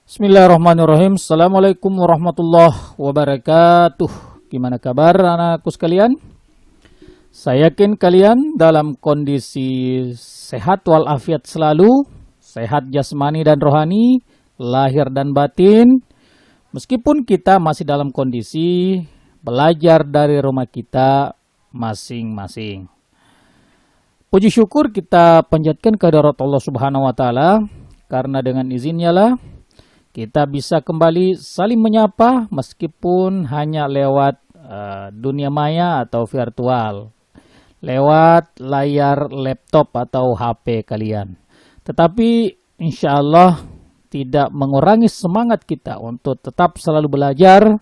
Bismillahirrahmanirrahim. Assalamualaikum warahmatullahi wabarakatuh. Gimana kabar anakku sekalian? Saya yakin kalian dalam kondisi sehat walafiat selalu, sehat jasmani dan rohani, lahir dan batin. Meskipun kita masih dalam kondisi belajar dari rumah kita masing-masing. Puji syukur kita panjatkan kehadirat Allah Subhanahu wa taala karena dengan izinnya lah kita bisa kembali saling menyapa meskipun hanya lewat dunia maya atau virtual, lewat layar laptop atau HP kalian. Tetapi insya Allah tidak mengurangi semangat kita untuk tetap selalu belajar,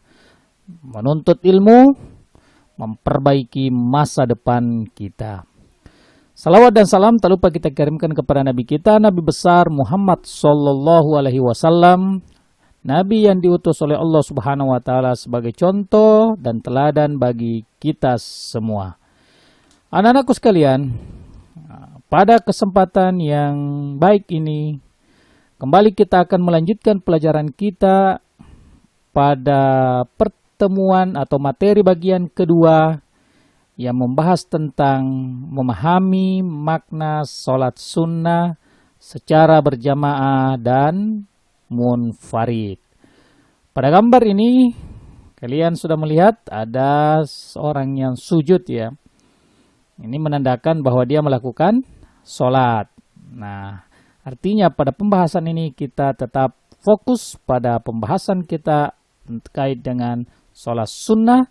menuntut ilmu, memperbaiki masa depan kita. Salawat dan salam tak lupa kita kirimkan kepada Nabi kita, Nabi besar Muhammad Sallallahu Alaihi Wasallam, Nabi yang diutus oleh Allah Subhanahu Wa Taala sebagai contoh dan teladan bagi kita semua. Anak-anakku sekalian, pada kesempatan yang baik ini, kembali kita akan melanjutkan pelajaran kita pada pertemuan atau materi bagian kedua yang membahas tentang memahami makna sholat sunnah secara berjamaah dan munfarid. Pada gambar ini kalian sudah melihat ada seorang yang sujud ya. Ini menandakan bahwa dia melakukan sholat. Nah, artinya pada pembahasan ini kita tetap fokus pada pembahasan kita terkait dengan sholat sunnah.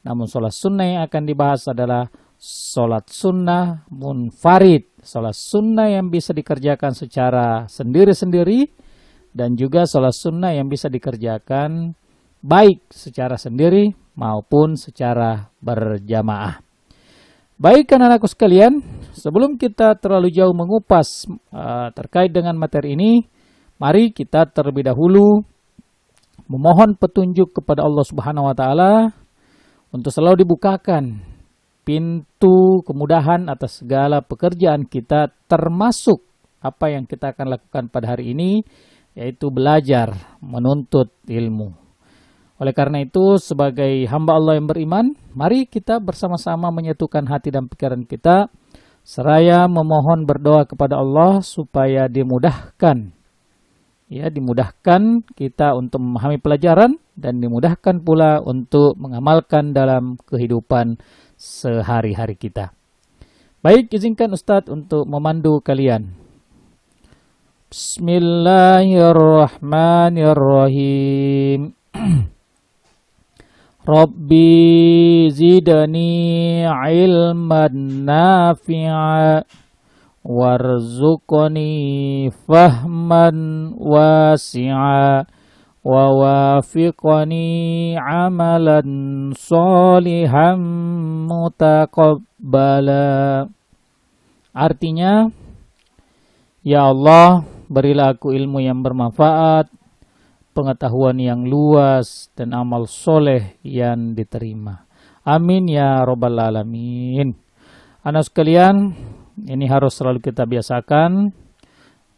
Namun sholat sunnah yang akan dibahas adalah sholat sunnah munfarid. Sholat sunnah yang bisa dikerjakan secara sendiri-sendiri dan juga sholat sunnah yang bisa dikerjakan baik secara sendiri maupun secara berjamaah. Baik anak-anakku sekalian, sebelum kita terlalu jauh mengupas terkait dengan materi ini, mari kita terlebih dahulu memohon petunjuk kepada Allah Subhanahu wa taala untuk selalu dibukakan pintu kemudahan atas segala pekerjaan kita, termasuk apa yang kita akan lakukan pada hari ini, yaitu belajar, menuntut ilmu. Oleh karena itu, sebagai hamba Allah yang beriman, mari kita bersama-sama menyatukan hati dan pikiran kita, seraya memohon berdoa kepada Allah supaya dimudahkan kita untuk memahami pelajaran dan dimudahkan pula untuk mengamalkan dalam kehidupan sehari-hari kita. Baik, izinkan Ustadz untuk memandu kalian. Bismillahirrahmanirrahim. Rabbi zidani ilman nafi'a warzuqni fahman wasi'a wa wafiqni amalan solihan mutaqabbala. Artinya, ya Allah, berilah aku ilmu yang bermanfaat, pengetahuan yang luas, dan amal soleh yang diterima. Amin ya rabbal alamin. Anak sekalian, ini harus selalu kita biasakan.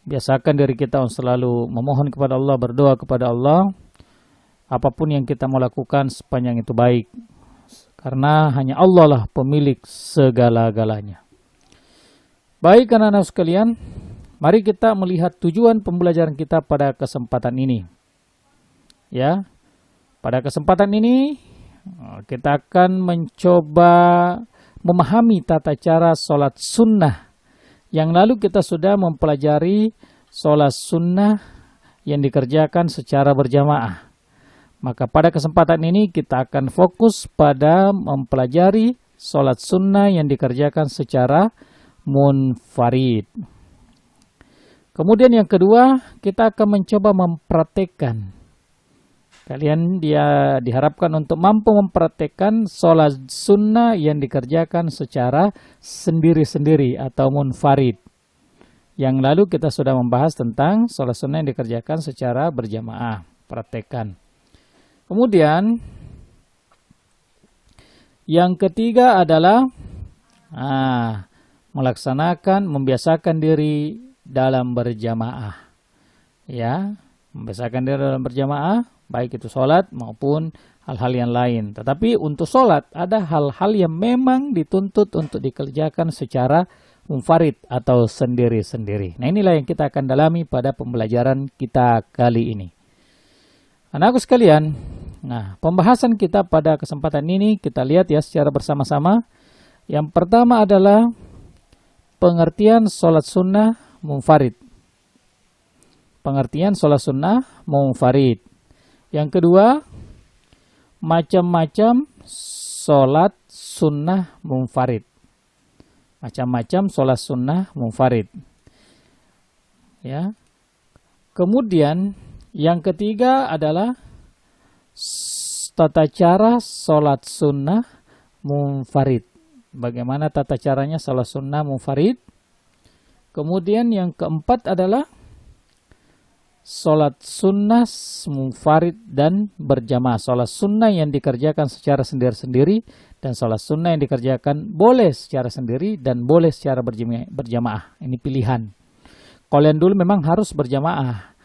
Biasakan diri kita untuk selalu memohon kepada Allah, berdoa kepada Allah. Apapun yang kita mau lakukan sepanjang itu baik. Karena hanya Allah lah pemilik segala-galanya. Baik anak-anak sekalian, mari kita melihat tujuan pembelajaran kita pada kesempatan ini. Ya, pada kesempatan ini kita akan mencoba memahami tata cara sholat sunnah. Yang lalu kita sudah mempelajari sholat sunnah yang dikerjakan secara berjamaah. Maka pada kesempatan ini kita akan fokus pada mempelajari sholat sunnah yang dikerjakan secara munfarid. Kemudian yang kedua, kita akan mencoba mempraktekkan. Kalian diharapkan untuk mampu mempraktekkan sholat sunnah yang dikerjakan secara sendiri-sendiri atau munfarid. Yang lalu kita sudah membahas tentang sholat sunnah yang dikerjakan secara berjamaah. Praktekkan. Kemudian yang ketiga adalah membiasakan diri dalam berjamaah. Ya, Membiasakan diri dalam berjamaah, baik itu sholat maupun hal-hal yang lain. Tetapi untuk sholat ada hal-hal yang memang dituntut untuk dikerjakan secara munfarid atau sendiri-sendiri. Nah, inilah yang kita akan dalami pada pembelajaran kita kali ini. Anakku sekalian, nah pembahasan kita pada kesempatan ini kita lihat ya secara bersama-sama. Yang pertama adalah pengertian sholat sunnah munfarid. Pengertian sholat sunnah munfarid. Yang kedua, macam-macam sholat sunnah munfarid. Macam-macam sholat sunnah munfarid. Ya. Kemudian yang ketiga adalah tata cara sholat sunnah munfarid. Bagaimana tata caranya sholat sunnah munfarid. Kemudian yang keempat adalah sholat sunnah munfarid dan berjamaah. Sholat sunnah yang dikerjakan secara sendiri-sendiri dan sholat sunnah yang dikerjakan boleh secara sendiri dan boleh secara berjamaah. Ini pilihan. Kalau yang dulu memang harus berjamaah.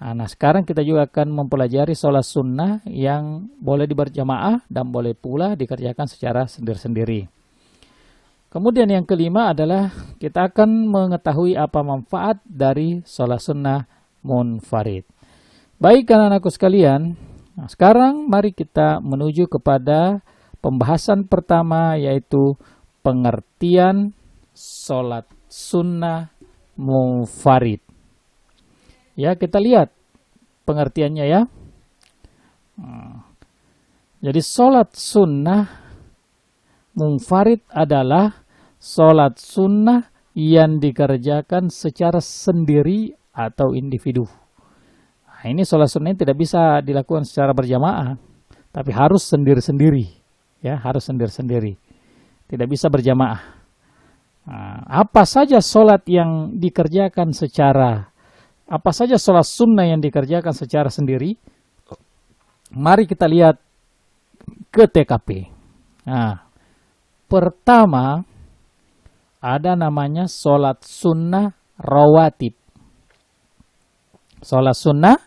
Nah, sekarang kita juga akan mempelajari sholat sunnah yang boleh berjamaah dan boleh pula dikerjakan secara sendiri-sendiri. Kemudian yang kelima adalah kita akan mengetahui apa manfaat dari sholat sunnah munfarid. Baik anak-anakku sekalian, nah sekarang mari kita menuju kepada pembahasan pertama, yaitu pengertian sholat sunnah munfarid. Ya, kita lihat pengertiannya ya. Jadi sholat sunnah munfarid adalah sholat sunnah yang dikerjakan secara sendiri atau individu. Nah, ini sholat sunnah tidak bisa dilakukan secara berjamaah, tapi harus sendiri-sendiri. Ya, harus sendiri-sendiri. Tidak bisa berjamaah. Nah, apa saja sholat yang dikerjakan apa saja sholat sunnah yang dikerjakan secara sendiri? Mari kita lihat ke TKP. Nah, pertama ada namanya sholat sunnah rawatib. Sholat sunnah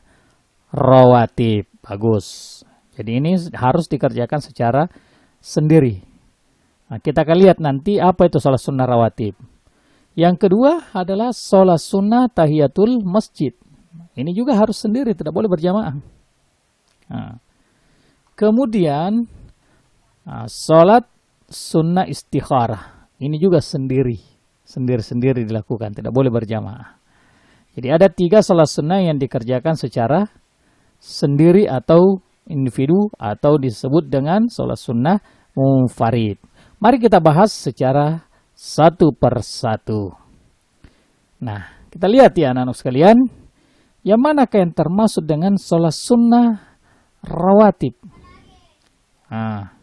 rawatib. Bagus. Jadi ini harus dikerjakan secara sendiri. Nah, kita akan lihat nanti apa itu sholat sunnah rawatib. Yang kedua adalah sholat sunnah tahiyatul masjid. Ini juga harus sendiri, tidak boleh berjamaah. Nah, kemudian sholat sunnah istikharah. Ini juga sendiri-sendiri dilakukan, tidak boleh berjamaah. Jadi ada 3 sholat sunnah yang dikerjakan secara sendiri atau individu atau disebut dengan sholat sunnah munfarid. Mari kita bahas secara satu persatu. Nah, kita lihat ya anak-anak sekalian, yang manakah yang termasuk dengan sholat sunnah rawatib? Nah,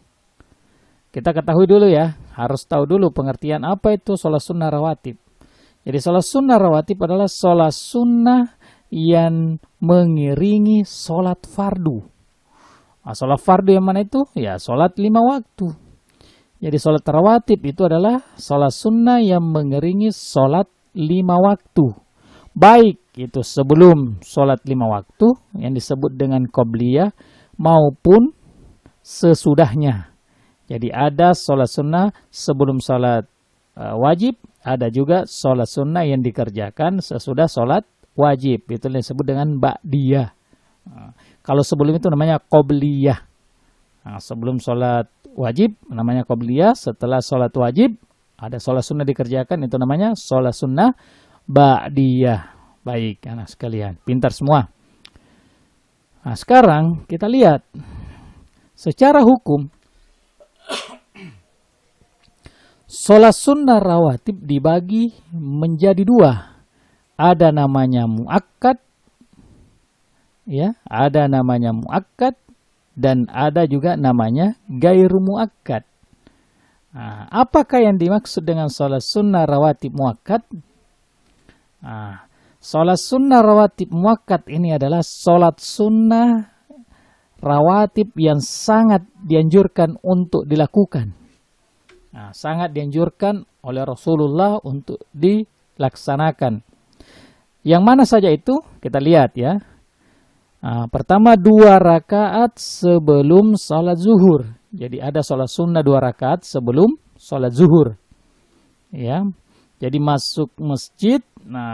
kita ketahui dulu ya, harus tahu dulu pengertian apa itu sholat sunnah rawatib. Jadi sholat sunnah rawatib adalah sholat sunnah yang mengiringi sholat fardu. Nah, sholat fardu yang mana itu? Ya, sholat 5 waktu. Jadi sholat rawatib itu adalah sholat sunnah yang mengiringi sholat 5 waktu. Baik itu sebelum sholat 5 waktu yang disebut dengan qobliyah maupun sesudahnya. Jadi ada sholat sunnah sebelum sholat wajib, ada juga sholat sunnah yang dikerjakan sesudah sholat wajib. Itu yang disebut dengan ba'diyah. Kalau sebelum itu namanya qobliyah. Nah, sebelum sholat wajib namanya qobliyah, setelah sholat wajib ada sholat sunnah dikerjakan, itu namanya sholat sunnah ba'diyah. Baik anak sekalian, pintar semua. Nah, sekarang kita lihat secara hukum sholat sunnah rawatib dibagi menjadi 2. Ada namanya muakkad, ya, ada namanya muakkad dan ada juga namanya gairu muakkad. Nah, apakah yang dimaksud dengan sholat sunnah rawatib muakkad? Nah, sholat sunnah rawatib muakkad ini adalah sholat sunnah rawatib yang sangat dianjurkan untuk dilakukan. Nah, sangat dianjurkan oleh Rasulullah untuk dilaksanakan. Yang mana saja itu? Kita lihat ya. Pertama 2 rakaat sebelum sholat zuhur. Jadi ada sholat sunnah 2 rakaat sebelum sholat zuhur. Ya, jadi masuk masjid,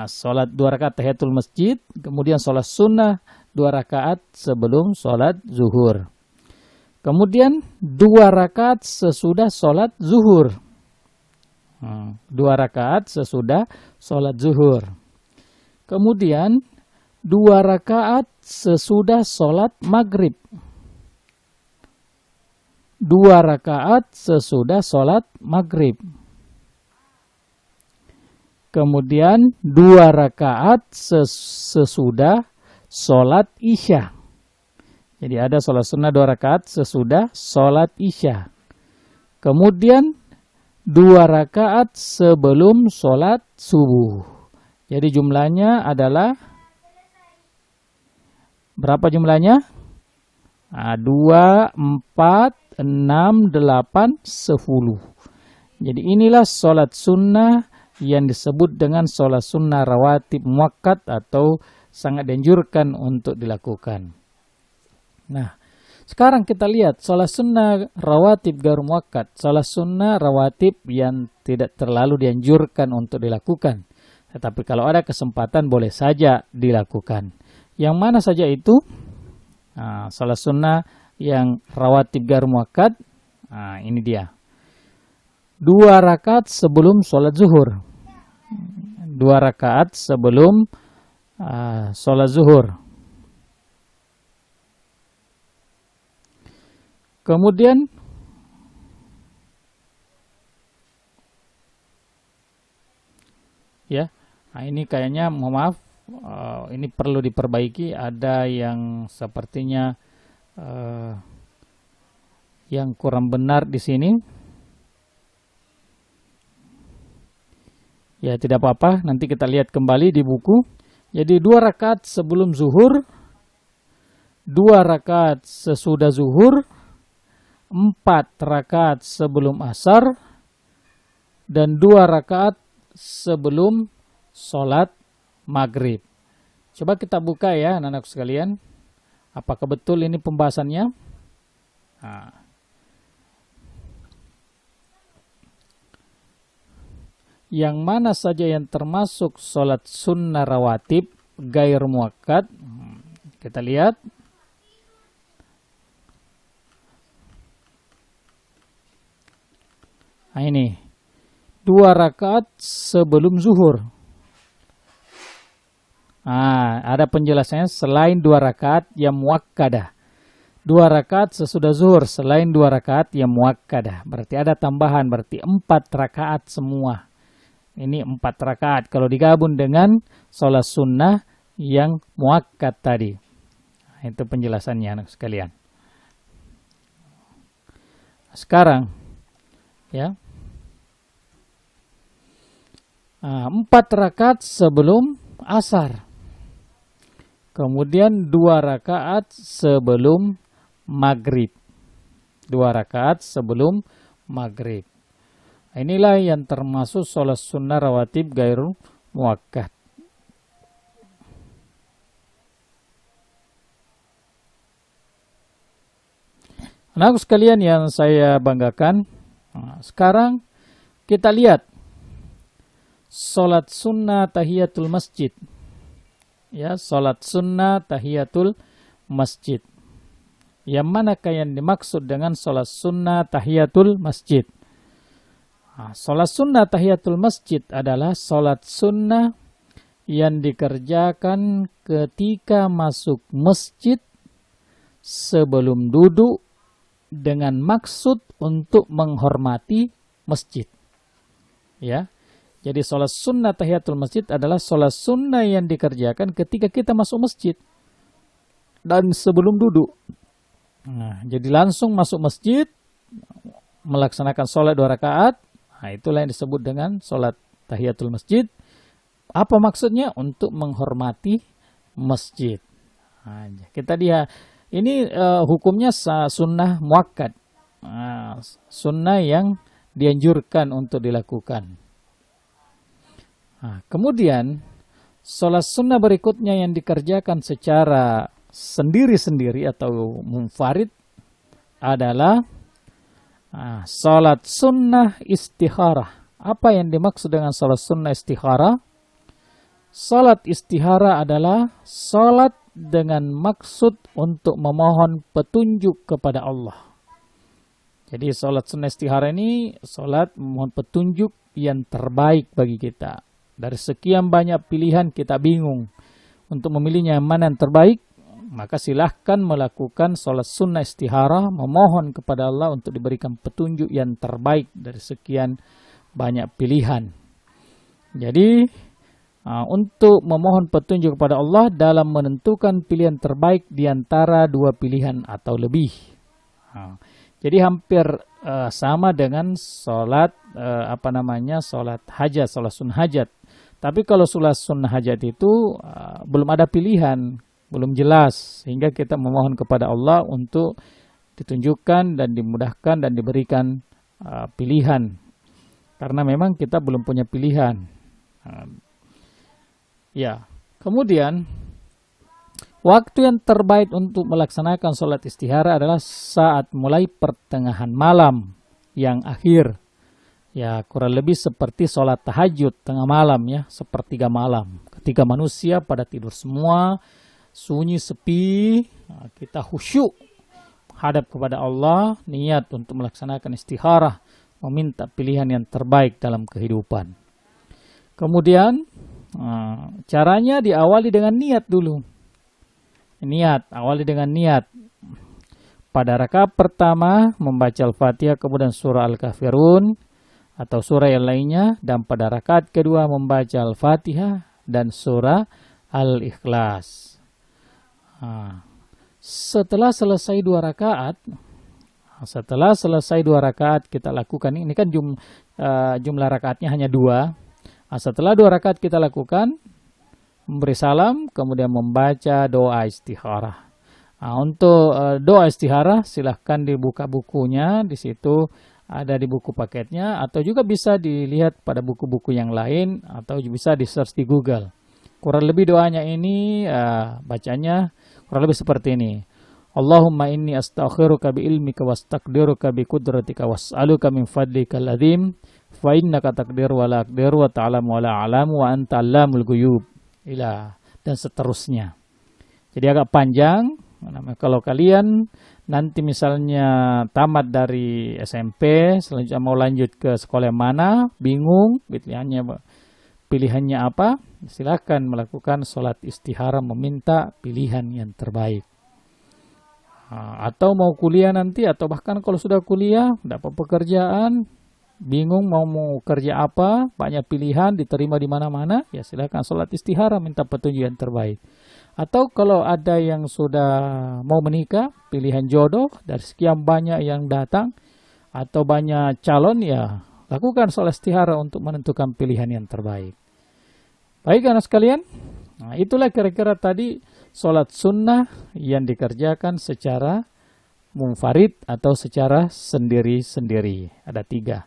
sholat 2 rakaat tahiyatul masjid, kemudian sholat sunnah 2 rakaat sebelum sholat zuhur. Kemudian 2 rakaat sesudah sholat zuhur. 2 rakaat sesudah sholat zuhur. Kemudian 2 rakaat sesudah sholat maghrib. 2 rakaat sesudah sholat maghrib. Kemudian 2 rakaat sesudah sholat isya. Jadi ada sholat sunnah 2 rakaat sesudah sholat isya. Kemudian 2 rakaat sebelum sholat subuh. Jadi jumlahnya adalah berapa jumlahnya? 2, 4, 6, 8, 10. Jadi inilah sholat sunnah yang disebut dengan sholat sunnah rawatib muakkad atau sangat dianjurkan untuk dilakukan. Nah, sekarang kita lihat sholat sunnah rawatib gair muakkad, sholat sunnah rawatib yang tidak terlalu dianjurkan untuk dilakukan. Tetapi kalau ada kesempatan boleh saja dilakukan. Yang mana saja itu? Sholat sunnah yang rawatib gair muakkad, ini dia. 2 rakaat sebelum sholat zuhur. 2 rakaat sebelum sholat zuhur. Kemudian ya, ini kayaknya mohon maaf, ini perlu diperbaiki. Ada yang sepertinya yang kurang benar di sini. Ya tidak apa-apa, nanti kita lihat kembali di buku. Jadi 2 rakaat sebelum zuhur, 2 rakaat sesudah zuhur, 4 rakaat sebelum asar, dan 2 rakaat sebelum sholat maghrib. Coba kita buka ya anak-anak sekalian. Apakah betul ini pembahasannya? Yang mana saja yang termasuk sholat sunnah rawatib gair muakkad? Kita lihat. Ini 2 rakaat sebelum zuhur. Ada penjelasannya selain 2 rakaat yang muakkadah. 2 rakaat sesudah zuhur selain 2 rakaat yang muakkadah. Berarti ada tambahan, berarti 4 rakaat semua. Ini 4 rakaat kalau digabung dengan sholat sunnah yang muakkad tadi. Itu penjelasannya anak sekalian. Sekarang ya, 4 rakaat sebelum asar. Kemudian 2 rakaat sebelum maghrib. 2 rakaat sebelum maghrib. Inilah yang termasuk sholat sunnah rawatib gairu muakkad. Anak sekalian yang saya banggakan, sekarang kita lihat sholat sunnah tahiyatul masjid. Ya, sholat sunnah tahiyatul masjid. Yang manakah yang dimaksud dengan sholat sunnah tahiyatul masjid? Sholat sunnah tahiyatul masjid adalah sholat sunnah yang dikerjakan ketika masuk masjid sebelum duduk dengan maksud untuk menghormati masjid. Ya. Jadi sholat sunnah tahiyatul masjid adalah sholat sunnah yang dikerjakan ketika kita masuk masjid dan sebelum duduk. Jadi langsung masuk masjid, melaksanakan sholat 2 rakaat. Itulah yang disebut dengan sholat tahiyatul masjid. Apa maksudnya? Untuk menghormati masjid. Kita lihat ini hukumnya sunnah muakkad, sunnah yang dianjurkan untuk dilakukan. Kemudian sholat sunnah berikutnya yang dikerjakan secara sendiri-sendiri atau munfarid adalah salat sunnah istikharah. Apa yang dimaksud dengan salat sunnah istikharah? Salat istikharah adalah salat dengan maksud untuk memohon petunjuk kepada Allah. Jadi salat sunnah istikharah ini salat memohon petunjuk yang terbaik bagi kita. Dari sekian banyak pilihan kita bingung untuk memilihnya yang mana yang terbaik, maka silahkan melakukan salat sunnah istikharah, memohon kepada Allah untuk diberikan petunjuk yang terbaik dari sekian banyak pilihan. Jadi untuk memohon petunjuk kepada Allah dalam menentukan pilihan terbaik di antara dua pilihan atau lebih. Jadi hampir sama dengan sholat sholat hajat, sholat sunnah hajat. Tapi kalau sholat sunnah hajat itu belum ada pilihan, belum jelas, sehingga kita memohon kepada Allah untuk ditunjukkan dan dimudahkan dan diberikan pilihan. Karena memang kita belum punya pilihan. Kemudian waktu yang terbaik untuk melaksanakan sholat istikharah adalah saat mulai pertengahan malam yang akhir. Ya, kurang lebih seperti sholat tahajud tengah malam ya, sepertiga malam. Ketika manusia pada tidur semua, sunyi sepi, kita khusyuk hadap kepada Allah, niat untuk melaksanakan istikharah, meminta pilihan yang terbaik dalam kehidupan. Kemudian caranya diawali dengan niat dulu. Awali dengan niat. Pada rakaat pertama membaca Al-Fatihah kemudian surah Al-Kafirun atau surah yang lainnya, dan pada rakaat kedua membaca Al-Fatihah dan surah Al-Ikhlas. Setelah selesai dua rakaat kita lakukan, ini kan jumlah rakaatnya hanya 2. Setelah 2 rakaat kita lakukan, memberi salam, kemudian membaca doa istikharah. Untuk doa istikharah silahkan dibuka bukunya, di situ ada di buku paketnya, atau juga bisa dilihat pada buku-buku yang lain, atau bisa di search di Google. Kurang lebih doanya ini bacanya kurang lebih seperti ini. Allahumma inni astakhiruka bi ilmika wastakdiruka bi kudratika was'aluka min fadlikal azim fa innaka taqdir wa la aqdir wa ta'lamu wa la a'lamu wa anta 'allamul ghuyub, dan seterusnya. Jadi agak panjang. Kalau kalian nanti misalnya tamat dari SMP, selanjutnya mau lanjut ke sekolah yang mana, bingung pilihannya apa, silakan melakukan sholat istikharah, meminta pilihan yang terbaik. Atau mau kuliah nanti, atau bahkan kalau sudah kuliah, dapat pekerjaan, bingung mau kerja apa, banyak pilihan, diterima di mana-mana, ya silakan sholat istikharah, minta petunjuk yang terbaik. Atau kalau ada yang sudah mau menikah, pilihan jodoh dari sekian banyak yang datang, atau banyak calon, ya lakukan sholat istikharah untuk menentukan pilihan yang terbaik. Baik anak sekalian, itulah kira-kira tadi sholat sunnah yang dikerjakan secara munfarid atau secara sendiri-sendiri. Ada 3.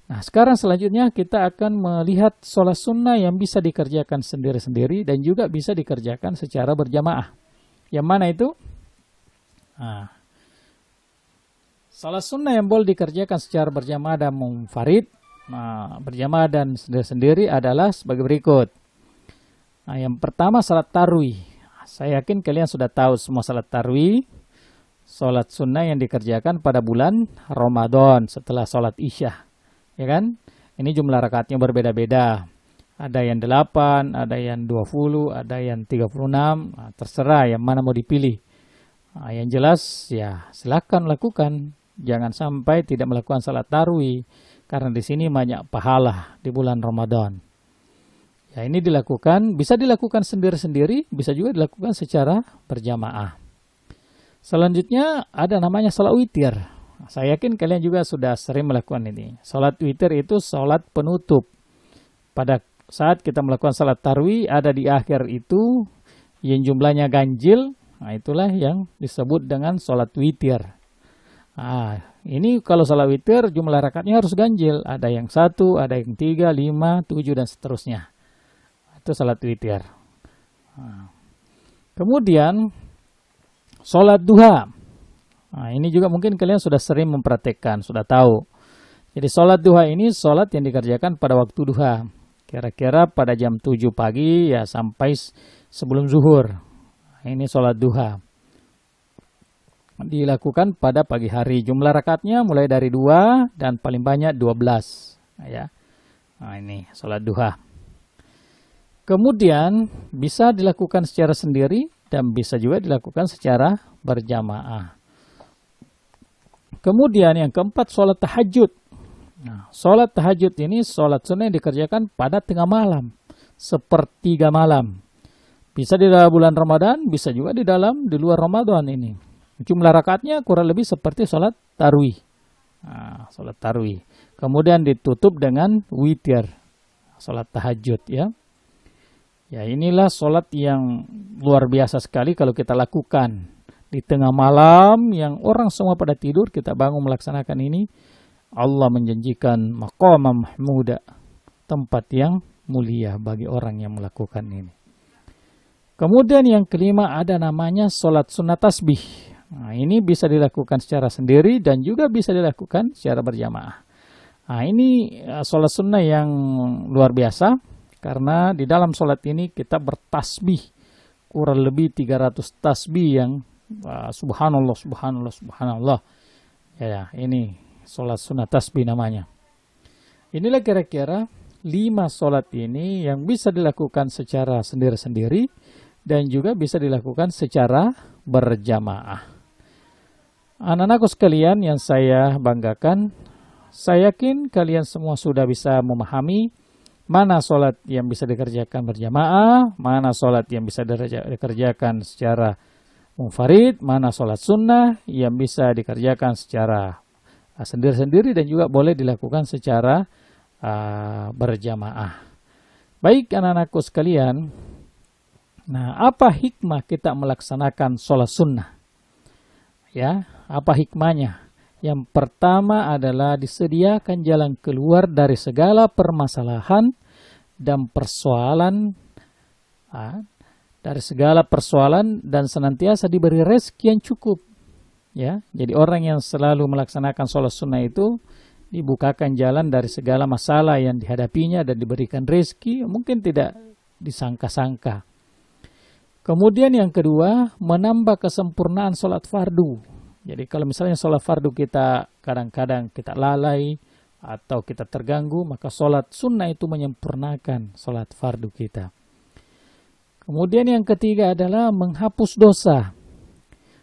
Nah, sekarang selanjutnya kita akan melihat sholat sunnah yang bisa dikerjakan sendiri-sendiri dan juga bisa dikerjakan secara berjamaah. Yang mana itu? Sholat sunnah yang boleh dikerjakan secara berjamaah dan munfarid, berjamaah dan sendiri-sendiri adalah sebagai berikut. Yang pertama sholat tarawih. Saya yakin kalian sudah tahu semua sholat tarawih, sholat sunnah yang dikerjakan pada bulan Ramadan setelah sholat Isya. Ya kan? Ini jumlah rakaatnya berbeda-beda. Ada yang 8, ada yang 20, ada yang 36. Terserah yang mana mau dipilih. Yang jelas ya silakan lakukan. Jangan sampai tidak melakukan salat tarawih, karena di sini banyak pahala di bulan Ramadan. Ya, ini bisa dilakukan sendiri-sendiri, bisa juga dilakukan secara berjamaah. Selanjutnya ada namanya salat witir. Saya yakin kalian juga sudah sering melakukan ini. Salat witir itu salat penutup. Pada saat kita melakukan salat tarawih, ada di akhir itu yang jumlahnya ganjil. Nah, itulah yang disebut dengan salat witir. Ini kalau salat witir jumlah rakaatnya harus ganjil. Ada yang 1, ada yang 3, 5, 7 dan seterusnya. Itu salat witir. Kemudian Sholat duha. Nah, ini juga mungkin kalian sudah sering mempraktekkan, sudah tahu. Jadi sholat duha ini sholat yang dikerjakan pada waktu duha. Kira-kira pada jam 7 pagi ya sampai sebelum zuhur. Nah, ini sholat duha. Dilakukan pada pagi hari. Jumlah rakaatnya mulai dari 2 dan paling banyak 12. Nah, ya. Nah, ini sholat duha. Kemudian bisa dilakukan secara sendiri dan bisa juga dilakukan secara berjamaah. Kemudian yang keempat, sholat tahajud. Nah, sholat tahajud ini sholat sunnah yang dikerjakan pada tengah malam, sepertiga malam. Bisa di dalam bulan Ramadan, bisa juga di luar Ramadan ini. Jumlah rakaatnya kurang lebih seperti sholat tarawih. Nah, sholat tarawih. Kemudian ditutup dengan witir, sholat tahajud ya. Ya, inilah sholat yang luar biasa sekali kalau kita lakukan di tengah malam yang orang semua pada tidur, kita bangun melaksanakan ini. Allah menjanjikan maqamam mahmuda, tempat yang mulia bagi orang yang melakukan ini. Kemudian yang kelima ada namanya sholat sunnah tasbih. Nah, ini bisa dilakukan secara sendiri dan juga bisa dilakukan secara berjamaah. Nah, ini sholat sunnah yang luar biasa karena di dalam sholat ini kita bertasbih kurang lebih 300 tasbih yang subhanallah, subhanallah, subhanallah. Ya, ini sholat sunnah tasbih namanya. Inilah kira-kira 5 sholat ini yang bisa dilakukan secara sendiri-sendiri dan juga bisa dilakukan secara berjamaah. Anak-anakku sekalian yang saya banggakan, saya yakin kalian semua sudah bisa memahami mana sholat yang bisa dikerjakan berjamaah, mana sholat yang bisa dikerjakan secara munfarid, mana sholat sunnah yang bisa dikerjakan secara sendiri-sendiri dan juga boleh dilakukan secara berjamaah. Baik anak-anakku sekalian, nah apa hikmah kita melaksanakan sholat sunnah? Ya, apa hikmahnya? Yang pertama adalah disediakan jalan keluar dari segala permasalahan dan persoalan, dan senantiasa diberi rezeki yang cukup. Ya, jadi orang yang selalu melaksanakan sholat sunnah itu dibukakan jalan dari segala masalah yang dihadapinya dan diberikan rezeki mungkin tidak disangka-sangka. Kemudian yang kedua, menambah kesempurnaan sholat fardu. Jadi kalau misalnya sholat fardu kita kadang-kadang kita lalai atau kita terganggu, maka sholat sunnah itu menyempurnakan sholat fardu kita. Kemudian yang ketiga adalah menghapus dosa,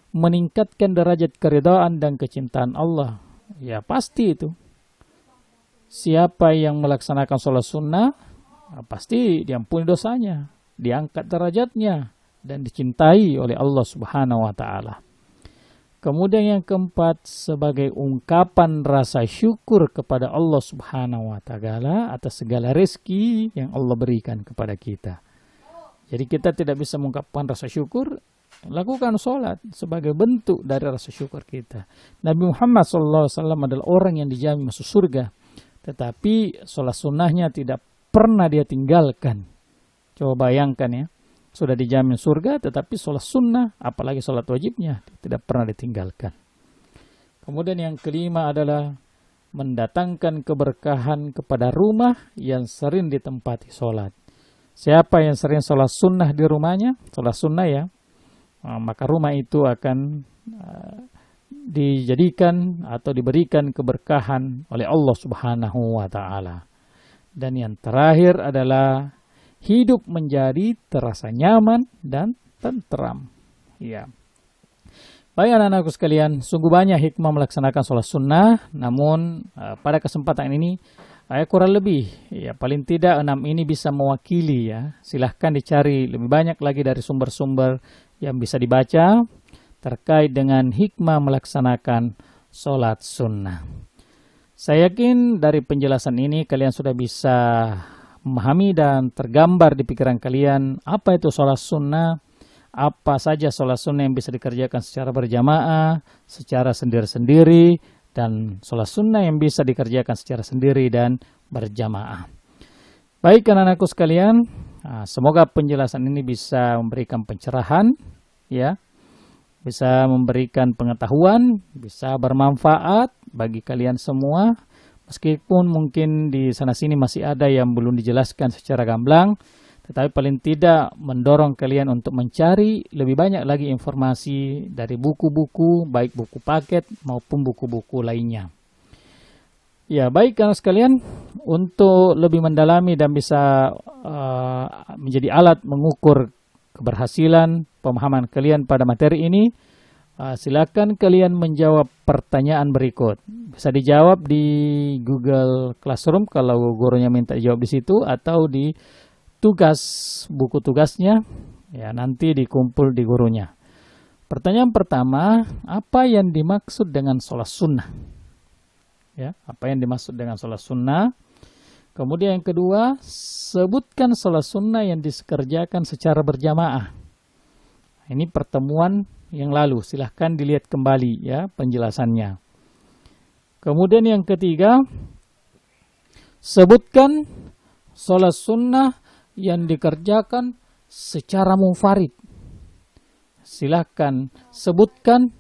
meningkatkan derajat keridhaan dan kecintaan Allah. Ya pasti itu. Siapa yang melaksanakan sholat sunnah, pasti diampuni dosanya, diangkat derajatnya, dan dicintai oleh Allah Subhanahu wa Ta'ala. Kemudian yang keempat, sebagai ungkapan rasa syukur kepada Allah Subhanahu wa Ta'ala atas segala rezeki yang Allah berikan kepada kita. Jadi kita tidak bisa mengungkapkan rasa syukur, lakukan sholat sebagai bentuk dari rasa syukur kita. Nabi Muhammad SAW adalah orang yang dijamin masuk surga, tetapi sholat sunnahnya tidak pernah dia tinggalkan. Coba bayangkan ya, sudah dijamin surga, tetapi sholat sunnah, apalagi sholat wajibnya, tidak pernah ditinggalkan. Kemudian yang kelima adalah mendatangkan keberkahan kepada rumah yang sering ditempati sholat. Siapa yang sering sholat sunnah di rumahnya, sholat sunnah ya, maka rumah itu akan dijadikan atau diberikan keberkahan oleh Allah Subhanahu wa Ta'ala. Dan yang terakhir adalah hidup menjadi terasa nyaman dan tentram. Ya. Baik anak-anakku sekalian, sungguh banyak hikmah melaksanakan sholat sunnah, namun pada kesempatan ini kurang lebih, ya paling tidak 6 ini bisa mewakili ya. Silahkan dicari lebih banyak lagi dari sumber-sumber yang bisa dibaca terkait dengan hikmah melaksanakan sholat sunnah. Saya yakin dari penjelasan ini kalian sudah bisa memahami dan tergambar di pikiran kalian apa itu sholat sunnah, apa saja sholat sunnah yang bisa dikerjakan secara berjamaah, secara sendiri-sendiri, dan sholat sunnah yang bisa dikerjakan secara sendiri dan berjamaah. Baik anak-anakku sekalian, semoga penjelasan ini bisa memberikan pencerahan ya. bisa memberikan pengetahuan, bisa bermanfaat bagi kalian semua. Meskipun mungkin di sana-sini masih ada yang belum dijelaskan secara gamblang, tetapi paling tidak mendorong kalian untuk mencari lebih banyak lagi informasi dari buku-buku, baik buku paket maupun buku-buku lainnya. Ya, baik kawan sekalian, untuk lebih mendalami dan bisa menjadi alat mengukur keberhasilan pemahaman kalian pada materi ini, silakan kalian menjawab pertanyaan berikut. Bisa dijawab di Google Classroom kalau gurunya minta jawab di situ, atau di buku tugasnya, ya nanti dikumpul di gurunya. Pertanyaan pertama, apa yang dimaksud dengan sholat sunnah? Ya, apa yang dimaksud dengan sholat sunnah? Kemudian yang kedua, sebutkan sholat sunnah yang dikerjakan secara berjamaah. Ini pertemuan yang lalu, silahkan dilihat kembali ya penjelasannya. Kemudian yang ketiga, sebutkan sholat sunnah yang dikerjakan secara munfarid. Silahkan sebutkan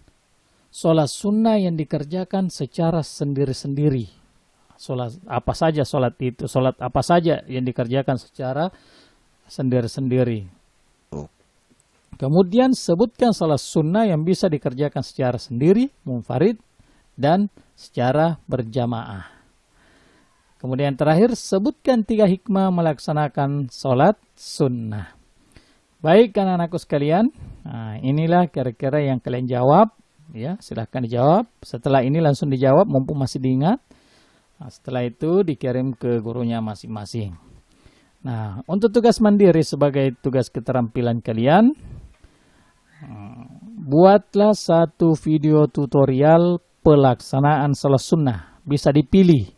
sholat sunnah yang dikerjakan secara sendiri-sendiri. Sholat apa saja sholat itu, sholat apa saja yang dikerjakan secara sendiri-sendiri. Kemudian sebutkan sholat sunnah yang bisa dikerjakan secara sendiri, munfarid, dan secara berjamaah. Kemudian terakhir, sebutkan 3 hikmah melaksanakan sholat sunnah. Baik anak-anakku sekalian, nah, inilah kira-kira yang kalian jawab. Ya, silahkan dijawab. Setelah ini langsung dijawab, mumpung masih diingat. Nah, setelah itu dikirim ke gurunya masing-masing. Nah, untuk tugas mandiri sebagai tugas keterampilan kalian, buatlah satu video tutorial pelaksanaan sholat sunnah. Bisa dipilih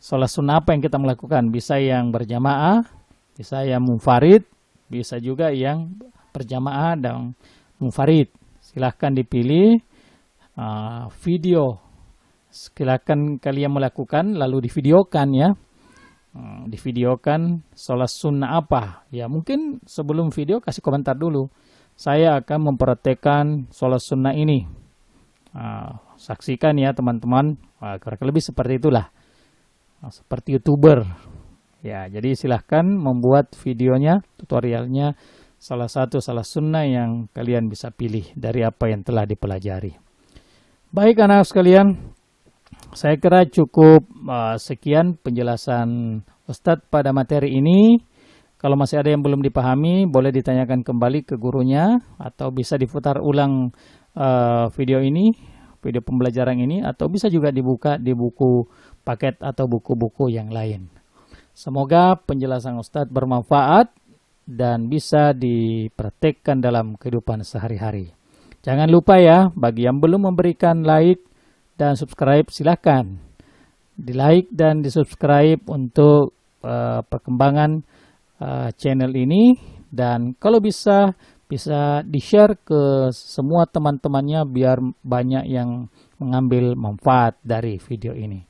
sholat sunnah apa yang kita melakukan. Bisa yang berjamaah, bisa yang munfarid, bisa juga yang berjamaah dan munfarid. Silahkan dipilih video. Silahkan kalian melakukan lalu divideokan ya. Divideokan sholat sunnah apa. Ya mungkin sebelum video kasih komentar dulu. Saya akan mempraktekkan sholat sunnah ini. Saksikan ya teman-teman. Kira-kira lebih seperti itulah. Seperti YouTuber. Ya, jadi silahkan membuat videonya, tutorialnya. Salah satu sholat sunnah yang kalian bisa pilih dari apa yang telah dipelajari. Baik anak sekalian, saya kira cukup sekian penjelasan Ustadz pada materi ini. Kalau masih ada yang belum dipahami, boleh ditanyakan kembali ke gurunya, atau bisa diputar ulang video ini, video pembelajaran ini, atau bisa juga dibuka di buku paket atau buku-buku yang lain. Semoga penjelasan Ustadz bermanfaat dan bisa dipraktekkan dalam kehidupan sehari-hari. Jangan lupa ya, bagi yang belum memberikan like dan subscribe, silakan di like dan di subscribe untuk perkembangan channel ini, dan kalau bisa di-share ke semua teman-temannya biar banyak yang mengambil manfaat dari video ini.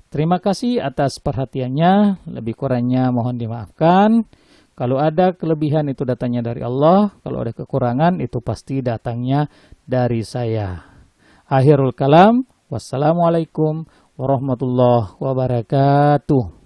Terima kasih atas perhatiannya, lebih kurangnya mohon dimaafkan. Kalau ada kelebihan itu datangnya dari Allah, kalau ada kekurangan itu pasti datangnya dari saya. Akhirul kalam, wassalamualaikum warahmatullahi wabarakatuh.